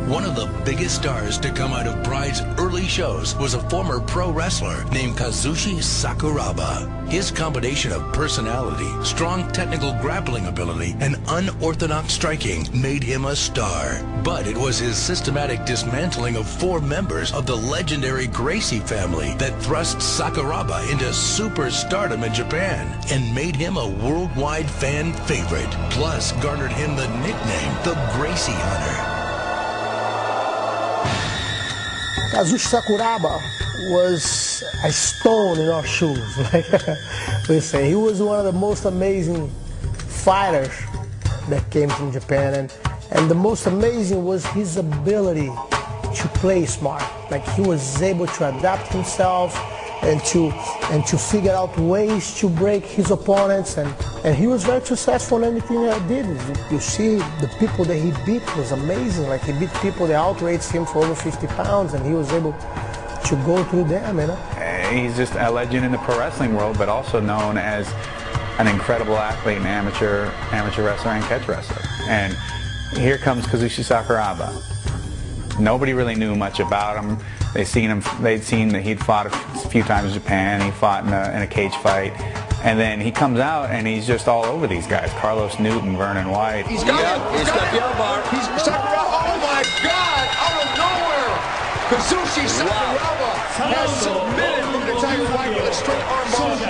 One of the biggest stars to come out of Pride's early shows was a former pro wrestler named Kazushi Sakuraba. His combination of personality, strong technical grappling ability, and unorthodox striking made him a star. But it was his systematic dismantling of 4 members of the legendary Gracie family that thrust Sakuraba into superstardom in Japan and made him a worldwide fan favorite, plus garnered him the nickname the Gracie Hunter. Kazushi Sakuraba was a stone in our shoes. We say he was one of the most amazing fighters that came from Japan, and the most amazing was his ability to play smart. Like, he was able to adapt himself and to figure out ways to break his opponents, and he was very successful in anything that he did. You see, the people that he beat was amazing. Like, he beat people that outrated him for over 50 pounds, and he was able to go through them, you know. He's just a legend in the pro wrestling world, but also known as an incredible athlete and amateur wrestler and catch wrestler. And here comes Kazushi Sakuraba. Nobody really knew much about him. They'd seen that he'd fought a few times in Japan. He fought in a cage fight. And then he comes out and he's just all over these guys. Carlos Newton, Vernon White. He's got the armbar. He's Sakuraba. Oh my God! Out of nowhere, Kazushi Sakuraba has submitted the Tiger White with a straight armbar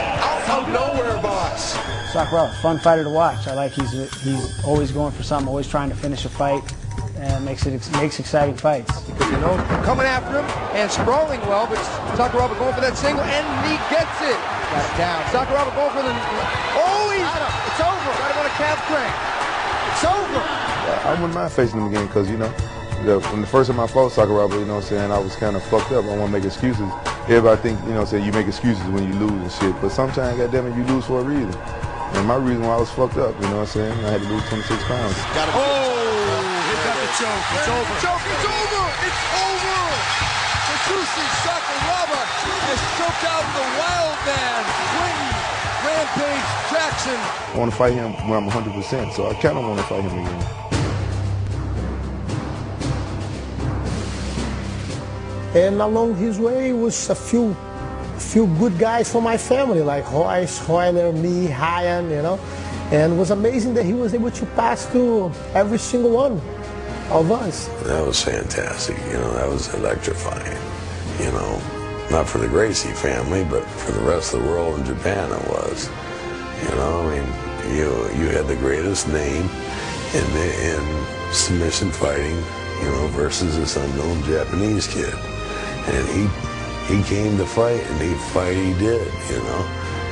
out of nowhere, boss. Sakuraba, fun fighter to watch. I like he's always going for something, always trying to finish a fight. And makes exciting fights. You know, coming after him and sprawling well, but Sakuraba going for that single, and he gets it. Got it down. Sakuraba going for the. Oh, he's got him. It's over. Got him on a calf crank. It's over. I wouldn't mind facing him again because, you know, when the first time I fought Sakuraba, you know what I'm saying, I was kind of fucked up. I want to make excuses. Everybody think, you know what I'm saying, you make excuses when you lose and shit, but sometimes, goddamn it, you lose for a reason. And my reason why I was fucked up, you know what I'm saying, I had to lose 26 pounds. Choke. It's over. Choke. It's over. It's over. Kazushi Sakuraba has choked out the wild man, Clinton Rampage Jackson. I want to fight him when I'm 100%, so I kind of want to fight him again. And along his way was a few good guys from my family, like Royce, Hoyler, me, Ryan, you know. And it was amazing that he was able to pass through every single one of us. That was fantastic, you know, that was electrifying, you know, not for the Gracie family, but for the rest of the world in Japan it was, you know. I mean, you had the greatest name in submission fighting, you know, versus this unknown Japanese kid, and he came to fight, and he did, you know,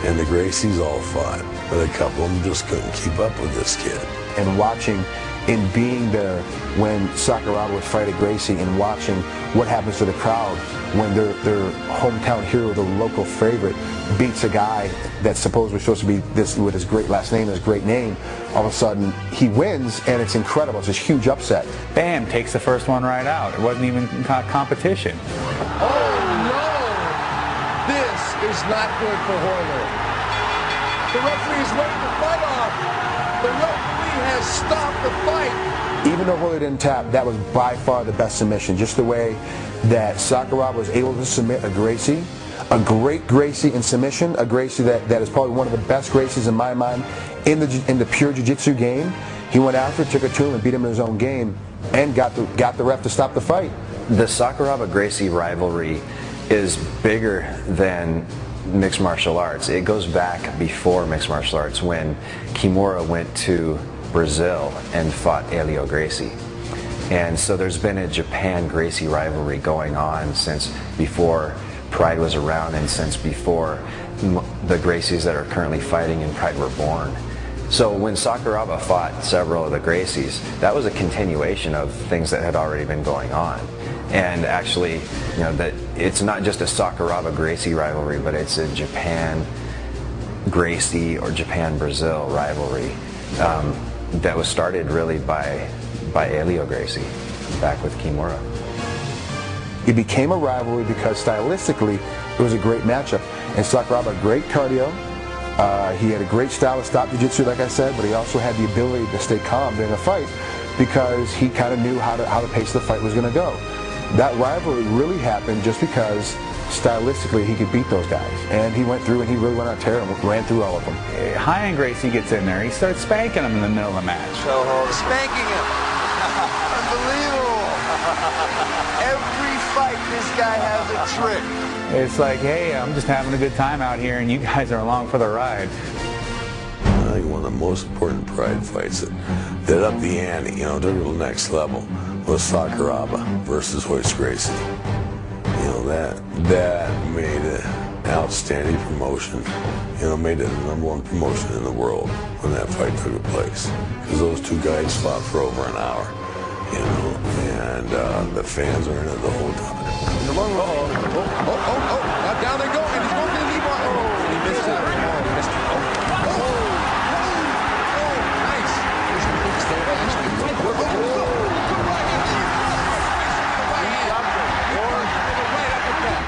and the Gracies all fought, but a couple of them just couldn't keep up with this kid. And watching and being there when Sakuraba would fight a Gracie, and watching what happens to the crowd when their hometown hero, the local favorite, beats a guy that's supposedly supposed to be this with his great last name, his great name. All of a sudden he wins, and it's incredible. It's this huge upset. Bam, takes the first one right out. It wasn't even competition. Oh no! This is not good for Hoyler. The referee is waiting to fight off. The referee has stopped the fight. Even though Hoyler didn't tap, that was by far the best submission. Just the way that Sakuraba was able to submit a Gracie, a great Gracie in submission, a Gracie that is probably one of the best Gracies in my mind in the pure jiu-jitsu game. He went after it, took it to him, and beat him in his own game, and got the ref to stop the fight. The Sakuraba-Gracie rivalry is bigger than mixed martial arts. It goes back before mixed martial arts, when Kimura went to Brazil and fought Helio Gracie. And so there's been a Japan-Gracie rivalry going on since before Pride was around, and since before the Gracies that are currently fighting in Pride were born. So when Sakuraba fought several of the Gracies, that was a continuation of things that had already been going on. And actually, you know, that it's not just a Sakuraba-Gracie rivalry, but it's a Japan-Gracie or Japan-Brazil rivalry that was started really by Helio Gracie back with Kimura. It became a rivalry because stylistically it was a great matchup. And Sakuraba had great cardio. He had a great style of stop jiu-jitsu, like I said, but he also had the ability to stay calm during a fight, because he kind of knew how the pace of the fight was going to go. That rivalry really happened just because stylistically he could beat those guys, and he went through and he really went on tear and ran through all of them. High-end Gracie gets in there. He starts spanking him in the middle of the match. Spanking him. Unbelievable. Every fight, this guy has a trick. It's like, hey, I'm just having a good time out here, and you guys are along for the ride. I think one of the most important Pride fights that upped the ante, you know, took it to the next level, was Sakuraba versus Royce Gracie. You know, that made it an outstanding promotion. You know, made it the #1 promotion in the world when that fight took place. Because those two guys fought for over an hour, you know, and the fans were in it the whole time. Now down they go, and he's going to the knee bar. Oh, he missed it. He missed it.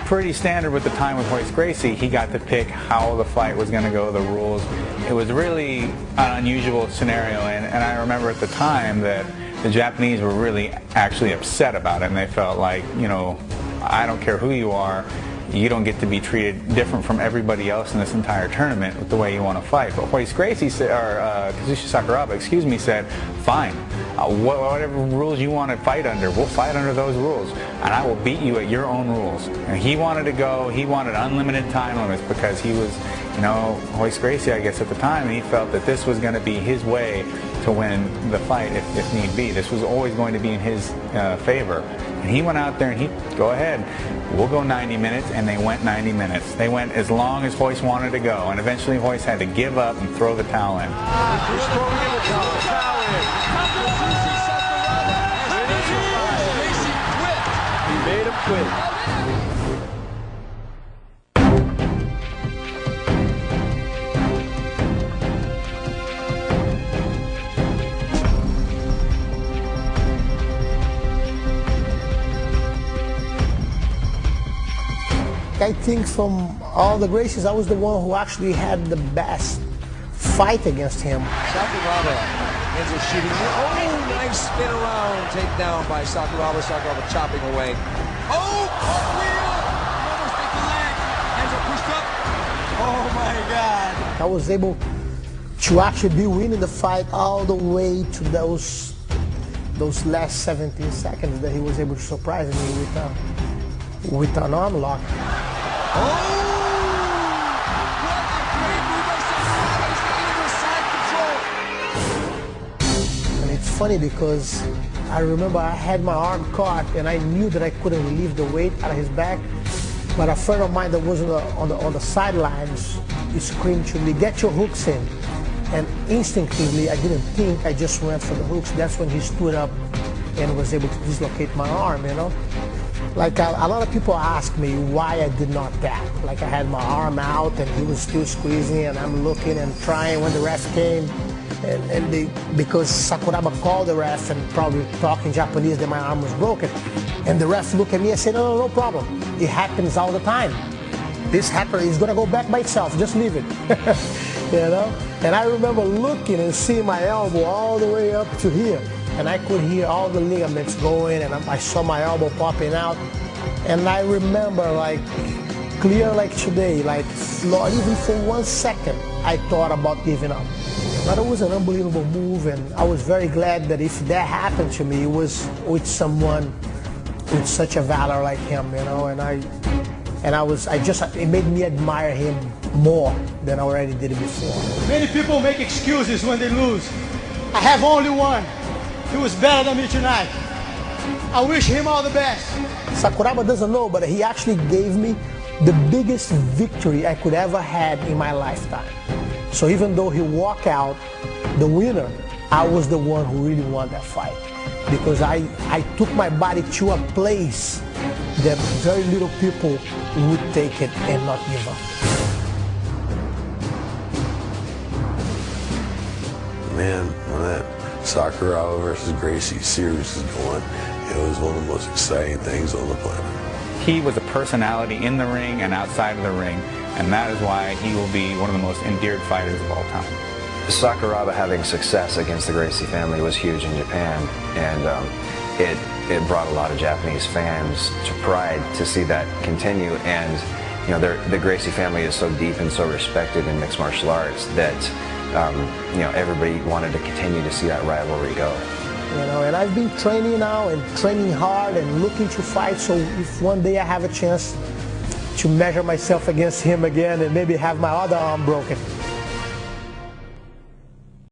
Pretty standard with the time with Royce Gracie. He got to pick how the fight was going to go, the rules. It was really an unusual scenario, and I remember at the time that the Japanese were really actually upset about it, and they felt like, you know, I don't care who you are, you don't get to be treated different from everybody else in this entire tournament with the way you want to fight. But Royce Gracie, or Kazushi Sakuraba, excuse me, said, fine, whatever rules you want to fight under, we'll fight under those rules, and I will beat you at your own rules. And he wanted to go, he wanted unlimited time limits because he was, you know, Royce Gracie, I guess at the time, and he felt that this was going to be his way to win the fight if need be. This was always going to be in his favor. And he went out there and he, go ahead, we'll go 90 minutes, and they went 90 minutes. They went as long as Royce wanted to go, and eventually Royce had to give up and throw the towel in. He's throwing the towel in. He made him quit. I think from all the Gracies, I was the one who actually had the best fight against him. Sakuraba ends up shooting. Oh, nice spin around. Takedown by Sakuraba. Sakuraba chopping away. Oh, cartwheel! Almost takes the leg. Hands are pushed up. Oh my God. I was able to actually be winning the fight all the way to those last 17 seconds that he was able to surprise me with an arm lock. Oh! What a great move by Sakuraba. He's getting into side control. And it's funny because I remember I had my arm caught and I knew that I couldn't relieve the weight out of his back. But a friend of mine that was on the sidelines, he screamed to me, "Get your hooks in." And instinctively, I didn't think, I just went for the hooks. That's when he stood up and was able to dislocate my arm, you know? Like a lot of people ask me why I did not tap. Like I had my arm out and he was still squeezing and I'm looking and trying when the ref came. Because Sakuraba called the ref and probably talking Japanese that my arm was broken. And the ref looked at me and said, no problem. It happens all the time. This happens, it's gonna go back by itself, just leave it. You know? And I remember looking and seeing my elbow all the way up to here. And I could hear all the ligaments going, and I saw my elbow popping out. And I remember, like, clear like today, like, not even for 1 second, I thought about giving up. But it was an unbelievable move, and I was very glad that if that happened to me, it was with someone with such a valor like him, you know. It made me admire him more than I already did before. Many people make excuses when they lose. I have only one. He was better than me tonight. I wish him all the best. Sakuraba doesn't know, but he actually gave me the biggest victory I could ever had in my lifetime. So even though he walked out the winner, I was the one who really won that fight. Because I took my body to a place that very little people would take it and not give up. Man, when that Sakuraba versus Gracie series is going, it was one of the most exciting things on the planet. He was a personality in the ring and outside of the ring, and that is why he will be one of the most endeared fighters of all time. Sakuraba having success against the Gracie family was huge in Japan, and it brought a lot of Japanese fans to Pride to see that continue. And you know, the Gracie family is so deep and so respected in mixed martial arts that you know, everybody wanted to continue to see that rivalry go. You know, and I've been training now and training hard and looking to fight. So if one day I have a chance to measure myself against him again and maybe have my other arm broken,